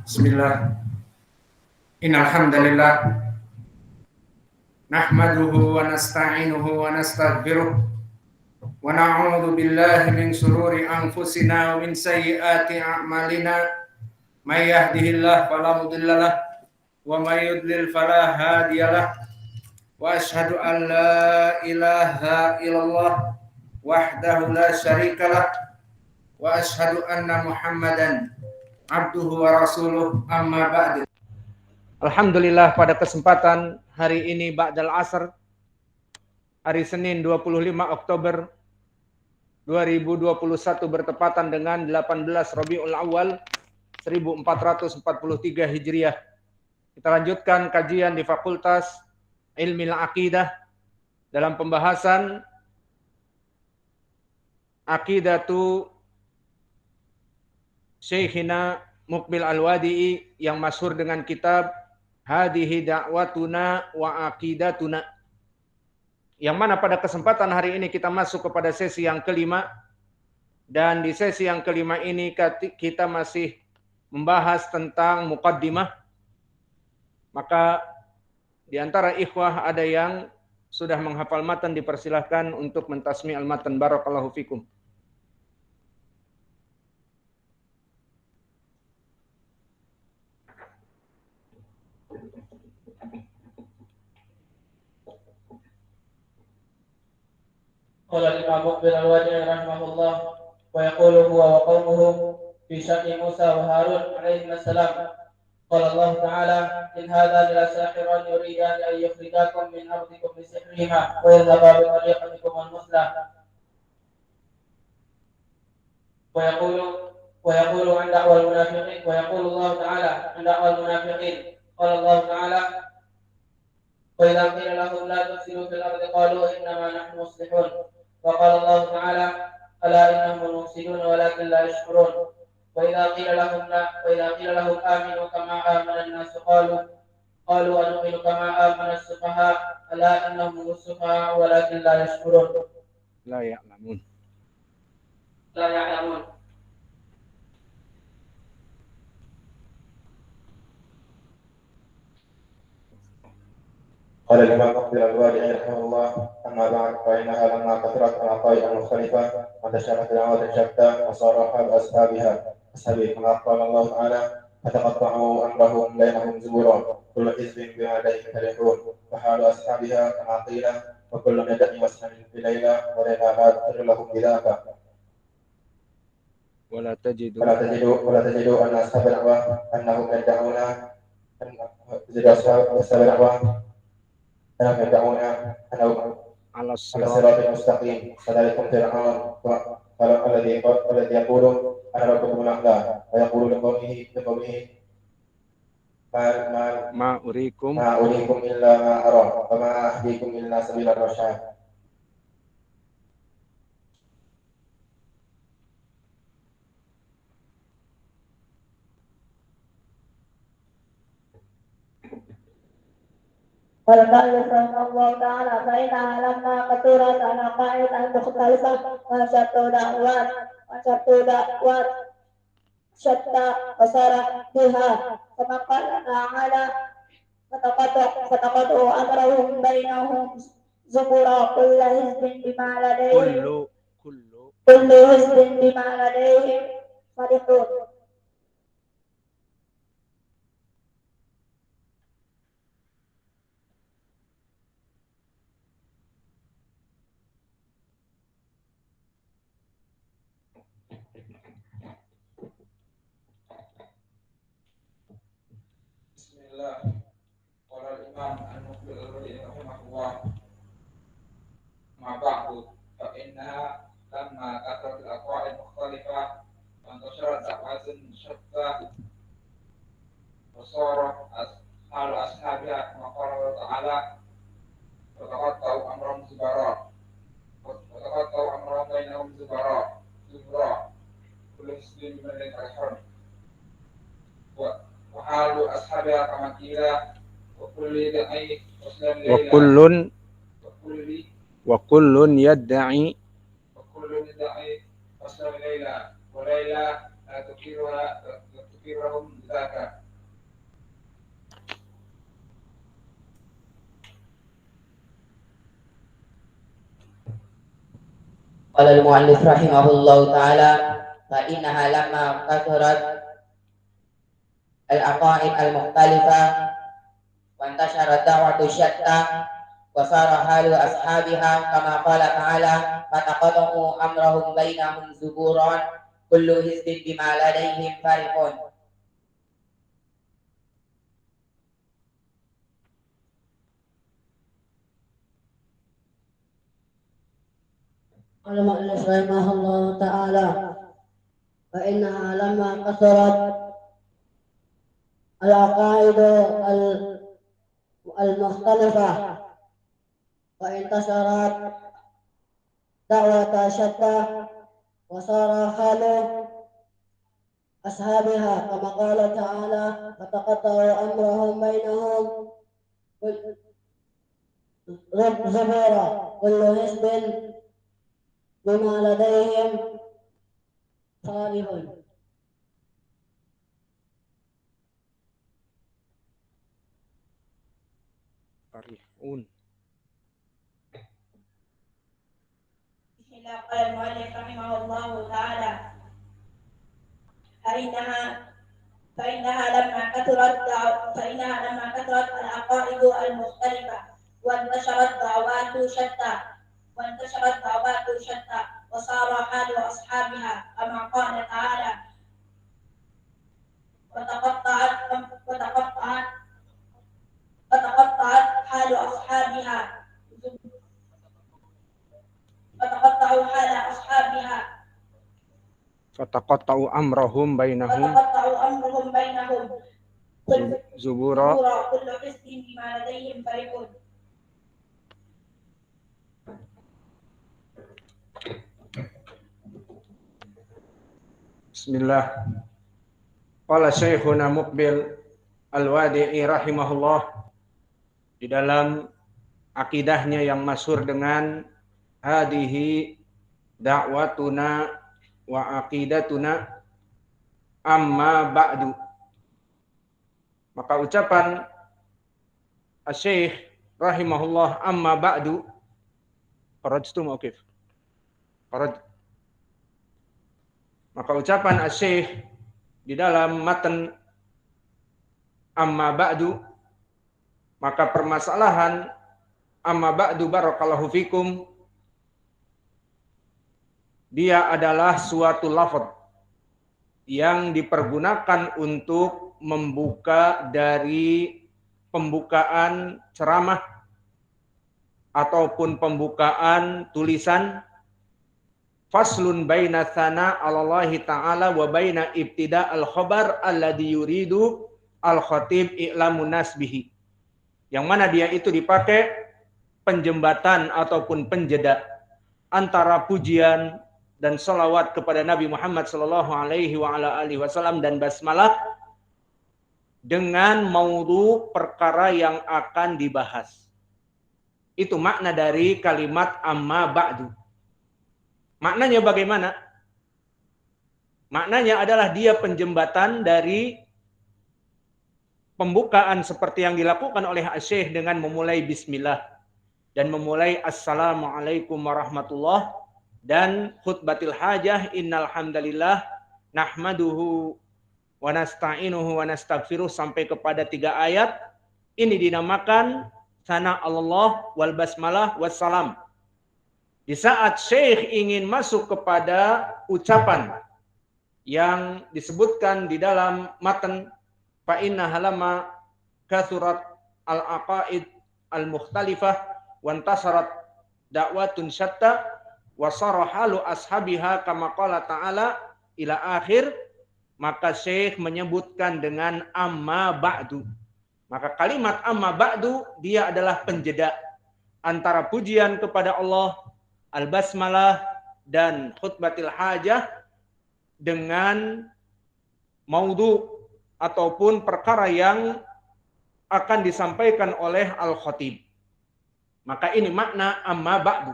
Bismillah. Innal hamdalillah nahmaduhu wa nasta'inuhu wa nastaghfiruh wa na'udzu billahi min shururi anfusina wa min sayyiati a'malina. May yahdihillahu fala mudhillalah wa may yudlil fala hadiyalah. Wa asyhadu an la ilaha illallah wahdahu la syarikalah wa asyhadu anna Muhammadan abduhu wa rasuluh, amma ba'du. Alhamdulillah, pada kesempatan hari ini ba'dal asr, hari Senin 25 Oktober 2021 bertepatan dengan 18 Rabiul Awal 1443 Hijriah. Kita lanjutkan kajian di Fakultas Ilmi Aqidah dalam pembahasan Aqidatu Syekhina Muqbil Al-Wadi'i yang masyhur dengan kitab Hadihi Da'watuna wa Aqidatuna, yang mana pada kesempatan hari ini kita masuk kepada sesi yang kelima. Dan di sesi yang kelima ini kita masih membahas tentang muqaddimah. Maka di antara ikhwah ada yang sudah menghafal matan, dipersilahkan untuk mentasmi al-matan. Barakallahu fikum. قال الإمام مقبل الوادعي رحمه الله ويقول هو وقومه في شأن موسى وهارون عليهما السلام. قال الله تعالى إن هذا لساحران يريدان أن يخرجاكم من أرضكم بسحرهما ويذهبا بطريقتكم المثلى. ويقول عن دعوى المنافقين ويقول الله تعالى عن دعوى المنافقين. قال الله تعالى وإذا قيل لهم لا تفسدوا في الأرض قالوا إنما نحن مصلحون. وقال الله تعالى ألا إنهم المفسدون ولكن لا يشعرون. وإذا قيل لهم آمنوا كما آمن الناس قالوا أنؤمن كما آمن السفهاء ألا إنهم السفهاء ولكن لا يشعرون. لا يعلمون. قال الإمام مقبل الوادعي رحمه الله أما بعد فإنها لما كثرت العقائد المختلفة وانتشرت دعوات شتى وصار حال أصحابها كما قال الله تعالى فتقطعوا أمرهم بينهم زبرا كل حزب بما لديهم فرحون وحال أصحابها كما قيل وكل يدعي وسنا بليلى وليلى لا تقر لهم بذاك ولا تجد أن أصحاب الدعوة أنهم يدعون أنهم يدعون أنهم على الصراط المستقيم فذلكم فرعون الذي يقول أنا ربكم الأعلى ويقول لقومه ما أريكم إلا ما أرى وما أهديكم إلا سبيل الرشاد. قال المؤلف رحمه الله تعالى فإنها لما كثرت العقائد المختلفة وشتى دعوات شتى وصار بها كما قال تعالى فتقطعوا أمرهم بينهم زبرا كل حزب بما لديهم فرحون. قال الإمام المقبل الوادعي رحمه الله ما بعد فإنها لما كثرت العقائد المختلفة وانتشرت دعوات شتى وصار حال أصحابها كما قال الله تعالى وتقطعوا أمرهم بينهم زبرا كل حزب بما لديهم فرحون وحال أصحابها كما قيل وكل يدعي وسلم ليلى وليلى لا تكيرهم ذاك Qala al-mu'allif rahimahullahu ta'ala fa innaha lamma kathurat al-aqaid al-mukhtalifah wa intasharat da'watu syatta wa sara halu ashabiha kama qala ta'ala fataqadu amrahum bainahum zuburan kullu hizbin bima ladaihim farihun. قال المؤلف رحمه الله تعالى فإنها لما كثرت العقائد المختلفة وانتشرت دعوة شتى وصار حال أصحابها كما قال تعالى فتقطعوا أمرهم بينهم زبورا كل حزب بما لديهم فرحون. بسم الله. قال المؤلف رحمه الله تعالى فإنها لما كثرت العقائد المختلفة وانتشرت دعوات شتى وصار حال أصحابها كما قال تعالى وتقطعت حال أصحابها فتقطعوا أمرهم بينهم زبورا كل حزب بما لديهم فرحون. Bismillah. Qala Syekhuna Muqbil Al-Wadi'i rahimahullah di dalam akidahnya yang masyhur dengan hadihi da'watuna wa aqidatuna amma ba'du. Maka ucapan Asy-Syaikh rahimahullah amma ba'du qarajtum okif. Maka ucapan Asy-Syaikh di dalam matan amma ba'du, maka permasalahan amma ba'du barakallahu fikum, dia adalah suatu lafaz yang dipergunakan untuk membuka dari pembukaan ceramah ataupun pembukaan tulisan. Faslun baina tsana 'alallahi ta'ala wa baina ibtida' al-khabar alladhi yuridu al-khatib i'lamun nas bihi. Yang mana dia itu dipakai penjembatan ataupun penjeda antara pujian dan salawat kepada Nabi Muhammad sallallahu alaihi wa ala alihi wasallam dan basmalah dengan maudhu perkara yang akan dibahas. Itu makna dari kalimat amma ba'du. Maknanya bagaimana? Maknanya adalah dia penjembatan dari pembukaan seperti yang dilakukan oleh Asy-Syaikh dengan memulai bismillah dan memulai assalamualaikum warahmatullah dan khutbatil hajah innal hamdalillah nahmaduhu wa nasta'inuhu wa nastaghfiruh sampai kepada 3 ayat. Ini dinamakan sana Allah wal basmalah wassalam. Di saat Syekh ingin masuk kepada ucapan yang disebutkan di dalam matan fa inna halama kathurat al-aqaid al-mukhtalifah wa intasarat da'watun syatta wa sarahalu ashabiha kama qala ta'ala ila akhir, maka Syekh menyebutkan dengan amma ba'du. Maka kalimat amma ba'du dia adalah penjeda antara pujian kepada Allah, al-basmalah dan khutbatil hajah dengan maudhu ataupun perkara yang akan disampaikan oleh al-khatib. Maka ini makna amma ba'du.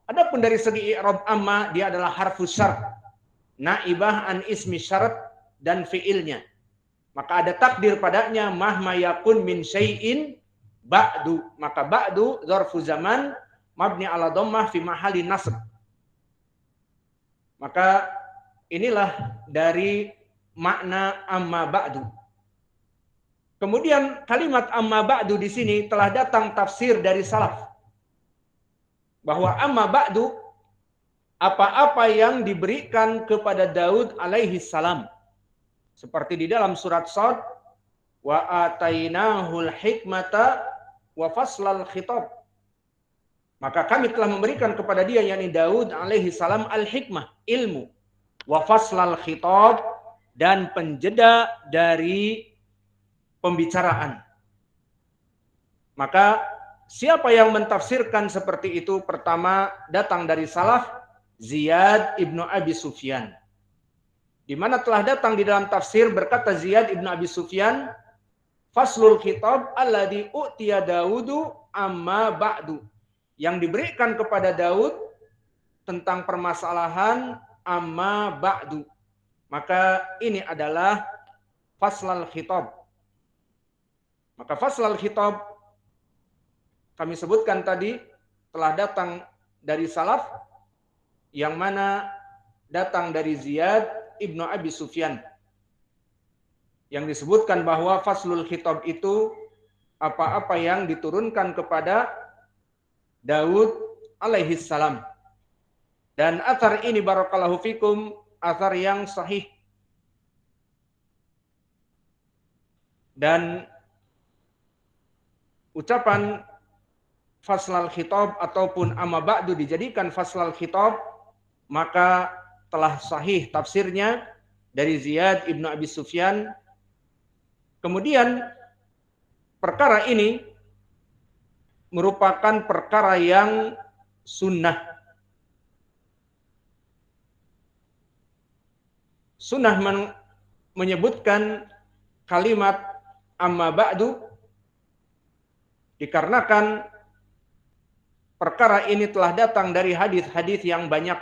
Adapun dari segi i'rab amma, dia adalah harfus syart, naibah an ismi syarat dan fiilnya. Maka ada takdir padanya mahma yakun min syai'in ba'du. Maka ba'du dzarfu zaman mabni ala dhammah fi mahalli nasb. Maka inilah dari makna amma ba'du. Kemudian kalimat amma ba'du di sini telah datang tafsir dari salaf. Bahwa amma ba'du, apa-apa yang diberikan kepada Daud alaihi salam. Seperti di dalam surat Shad, wa atainahul hikmata wa faslal khitab. Maka kami telah memberikan kepada dia, yakni Daud alaihi salam, al-hikmah, ilmu, wa faslal khitab, dan penjeda dari pembicaraan. Maka siapa yang mentafsirkan seperti itu? Pertama datang dari salaf, Ziyad ibnu Abi Sufyan. Di mana telah datang di dalam tafsir, berkata Ziyad ibnu Abi Sufyan, faslul khitab alladhi u'tiya Daudu amma ba'du. Yang diberikan kepada Daud tentang permasalahan amma ba'du. Maka ini adalah faslal khitab. Maka faslal khitab kami sebutkan tadi telah datang dari salaf, yang mana datang dari Ziyad ibnu Abi Sufyan. Yang disebutkan bahwa faslul khitab itu apa-apa yang diturunkan kepada Daud alaihi salam. Dan athar ini barakallahu fikum, athar yang sahih. Dan ucapan faslal khitab ataupun amma ba'du dijadikan faslal khitab, maka telah sahih tafsirnya dari Ziyad ibnu Abi Sufyan. Kemudian perkara ini merupakan perkara yang sunnah. Sunnah menyebutkan kalimat amma ba'du dikarenakan perkara ini telah datang dari hadis-hadis yang banyak,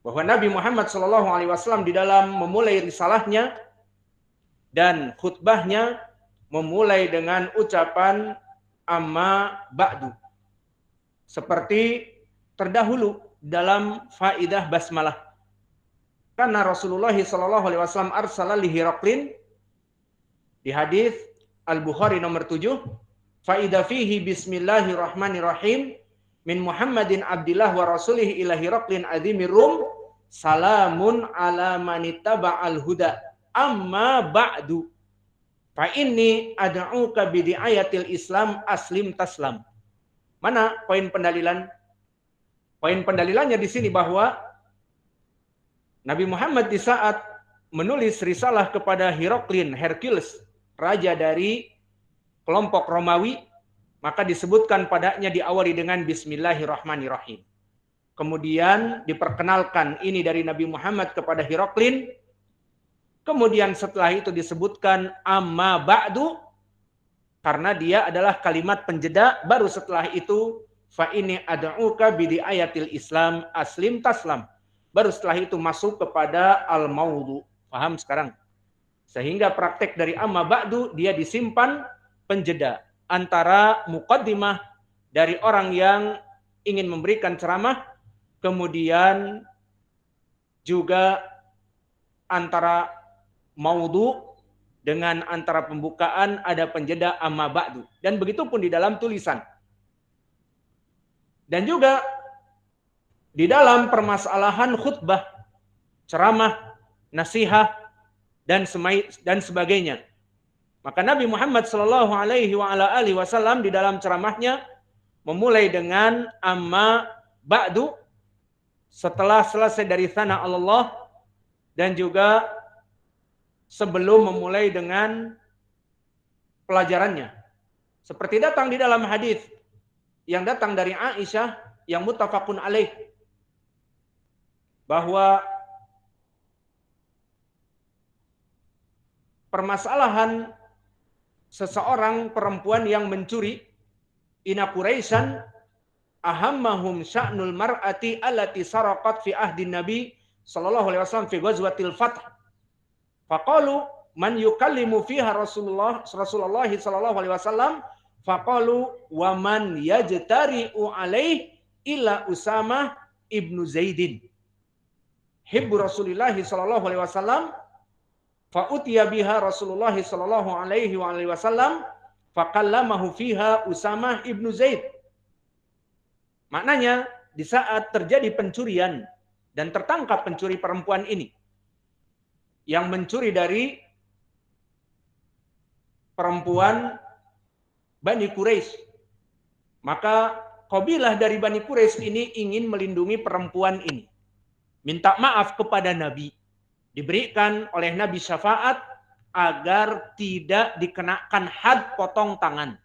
bahwa Nabi Muhammad SAW di dalam memulai risalahnya dan khutbahnya memulai dengan ucapan amma ba'du, seperti terdahulu dalam faidah basmalah. Karena Rasulullah SAW arsala li Hiraklin di hadis Al-Bukhari nomor 7, faida fihi bismillahirrahmanirrahim min Muhammadin abdillah wa rasulih ila Hiraklin azimir rum salamun ala manittaba'al huda amma ba'du fa inni ad'uka bi ayatil Islam aslim taslam. Mana poin pendalilan? Poin pendalilannya di sini bahwa Nabi Muhammad di saat menulis risalah kepada Hiraklin, Hercules, raja dari kelompok Romawi, maka disebutkan padanya diawali dengan bismillahirrahmanirrahim. Kemudian diperkenalkan ini dari Nabi Muhammad kepada Hiraklin. Kemudian setelah itu disebutkan amma ba'du, karena dia adalah kalimat penjeda. Baru setelah itu fa inni ad'uka bi ayatil Islam aslim taslam. Baru setelah itu masuk kepada al-maudhu. Paham sekarang? Sehingga praktek dari amma ba'du dia disimpan penjeda antara muqaddimah dari orang yang ingin memberikan ceramah, kemudian juga antara maudhu dengan antara pembukaan ada penjeda amma ba'du. Dan begitu pun di dalam tulisan. Dan juga di dalam permasalahan khutbah, ceramah, nasihat, dan sebagainya. Maka Nabi Muhammad SAW di dalam ceramahnya memulai dengan amma ba'du setelah selesai dari thana Allah, dan juga sebelum memulai dengan pelajarannya. Seperti datang di dalam hadis yang datang dari Aisyah yang muttafaqun alaih, bahwa permasalahan seseorang perempuan yang mencuri, inna Quraisyan ahammahum sya'nul mar'ati allati saraqat fi ahdi Nabi sallallahu alaihi wasallam fi ghazwatil Fath. Faqalu man yukallimu fiha Rasulullah sallallahu alaihi wasallam, faqalu wa man yajtari'u alaihi illa Usamah ibnu Zaidin. hibbu Rasulillah sallallahu alaihi wasallam fa utiya biha Rasulullah sallallahu alaihi wasallam faqallamahu fiha Usamah ibnu Zaid. Maknanya di saat terjadi pencurian dan tertangkap pencuri perempuan ini yang mencuri dari perempuan Bani Quraisy, maka kabilah dari Bani Quraisy ini ingin melindungi perempuan ini, minta maaf kepada Nabi, diberikan oleh Nabi syafaat agar tidak dikenakan had potong tangan.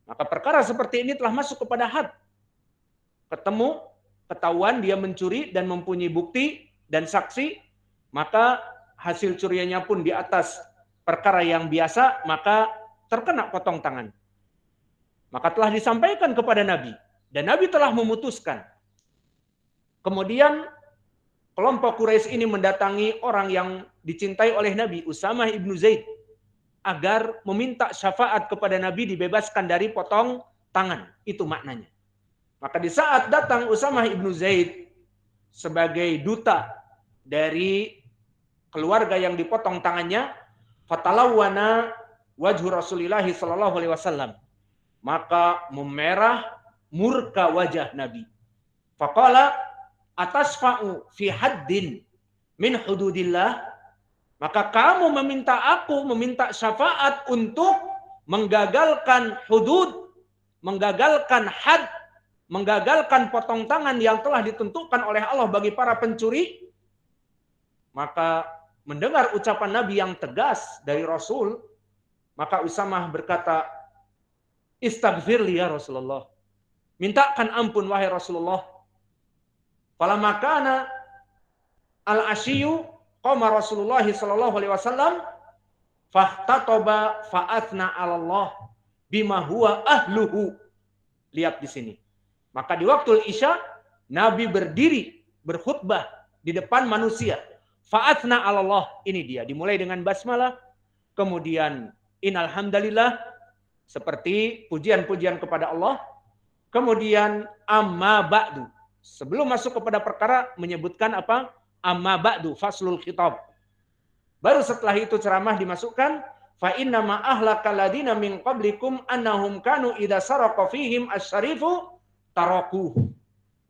Maka perkara seperti ini telah masuk kepada had. Ketahuan dia mencuri dan mempunyai bukti dan saksi, maka hasil curiannya pun di atas perkara yang biasa, maka terkena potong tangan. Maka telah disampaikan kepada Nabi, dan Nabi telah memutuskan. Kemudian kelompok Quraisy ini mendatangi orang yang dicintai oleh Nabi, Usamah ibnu Zaid, agar meminta syafaat kepada Nabi dibebaskan dari potong tangan. Itu maknanya. Maka di saat datang Usamah ibnu Zaid sebagai duta dari keluarga yang dipotong tangannya, fatalawwana wajhu Rasulillah sallallahu alaihi wasallam, maka memerah murka wajah Nabi. Faqala atasfa'u fi haddin min hududillah, maka kamu meminta syafaat untuk menggagalkan hudud, menggagalkan had, menggagalkan potong tangan yang telah ditentukan oleh Allah bagi para pencuri. Maka mendengar ucapan Nabi yang tegas dari Rasul, maka Usamah berkata, "Istaghfirli ya Rasulullah." Mintakan ampun wahai Rasulullah. Falamma kana al-ashiyu qama Rasulullah sallallahu alaihi wasallam fahtataba fa'athna 'ala Allah bima huwa ahluhu. Lihat di sini. Maka di waktu Isya Nabi berdiri berkhutbah di depan manusia. Fa'athna 'ala Allah, ini dia, dimulai dengan basmalah, kemudian innal hamdalillah, seperti pujian-pujian kepada Allah, kemudian amma ba'du, sebelum masuk kepada perkara menyebutkan apa? Amma ba'du, faslul khitab. Baru setelah itu ceramah dimasukkan, fa inna ma ahlakal ladina min qablikum annahum kanu idza saraqa fihim asy-syarifu tarakuhu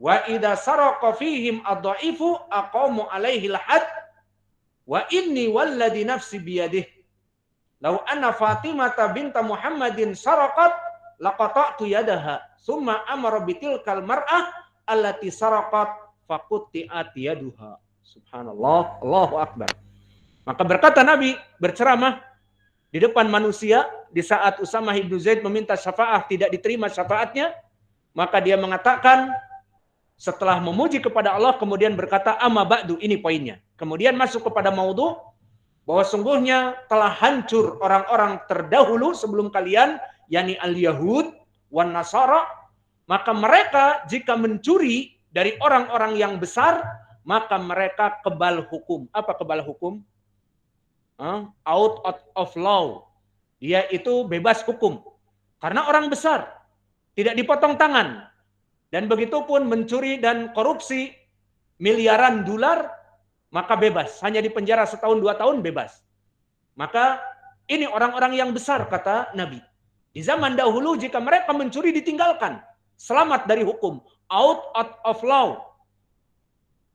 wa idza saraqa fihim ad-dha'ifu aqamu alaihi al-had wa inni walladhi nafsi biyadihi law anna Fatimata binta Muhammadin saraqat laqata'tu yadaha summa amara bitilkal mar'ah allati saraqat faqutti'at yaduha. Subhanallah, Allahu akbar. Maka berkata Nabi berceramah di depan manusia di saat Usamah ibnu Zaid meminta syafaat, tidak diterima syafaatnya, maka dia mengatakan setelah memuji kepada Allah kemudian berkata amma ba'du, ini poinnya. Kemudian masuk kepada maudhu bahwa sungguhnya telah hancur orang-orang terdahulu sebelum kalian, yakni al-Yahud wan Nasara, maka mereka jika mencuri dari orang-orang yang besar maka mereka kebal hukum. Apa kebal hukum? Out of law. Dia itu bebas hukum. Karena orang besar. Tidak dipotong tangan. Dan begitu pun mencuri dan korupsi miliaran dolar, maka bebas. Hanya di penjara 1-2 tahun bebas. Maka ini orang-orang yang besar, kata Nabi. Di zaman dahulu jika mereka mencuri ditinggalkan. Selamat dari hukum. Out of law.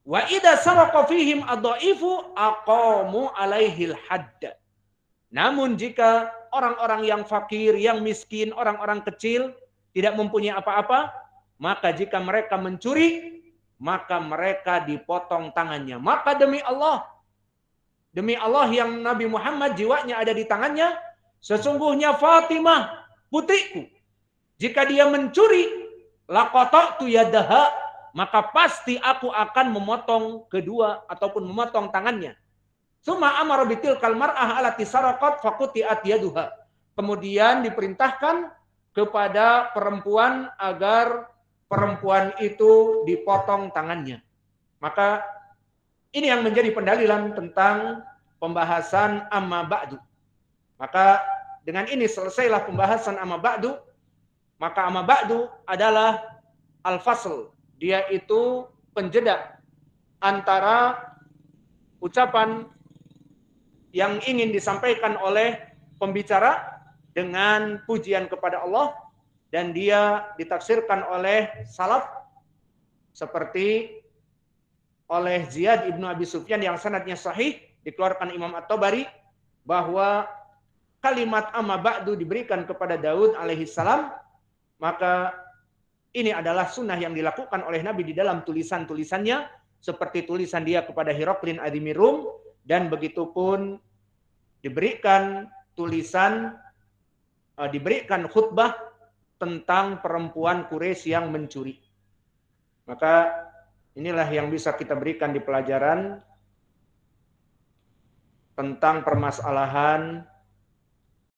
Wa idza saraqa fihim ad-dha'ifu aqamu alaihil hadd. Namun jika orang-orang yang fakir, yang miskin, orang-orang kecil tidak mempunyai apa-apa, maka jika mereka mencuri, maka mereka dipotong tangannya. Maka demi Allah yang Nabi Muhammad jiwanya ada di tangannya, sesungguhnya Fatimah putriku, jika dia mencuri, laqata'tu yadaha, maka pasti aku akan memotong kedua ataupun memotong tangannya. Summa amara bitilkal mar'ah allati saraqat faquti'at yaduha. Kemudian diperintahkan kepada perempuan agar perempuan itu dipotong tangannya. Maka ini yang menjadi pendalilan tentang pembahasan amma ba'du. Maka dengan ini selesailah pembahasan amma ba'du. Maka amma ba'du adalah al-fasl. Dia itu penjeda antara ucapan yang ingin disampaikan oleh pembicara dengan pujian kepada Allah, dan dia ditafsirkan oleh salaf seperti oleh Ziyad ibnu Abi Sufyan yang sanadnya sahih, dikeluarkan Imam At-Tabari, bahwa kalimat amma ba'du diberikan kepada Daud alaihi salam, maka ini adalah sunnah yang dilakukan oleh Nabi di dalam tulisan-tulisannya, seperti tulisan dia kepada Hiraklin Adhimir Rum, dan begitu pun diberikan tulisan, diberikan khutbah tentang perempuan Quraisy yang mencuri. Maka inilah yang bisa kita berikan di pelajaran tentang permasalahan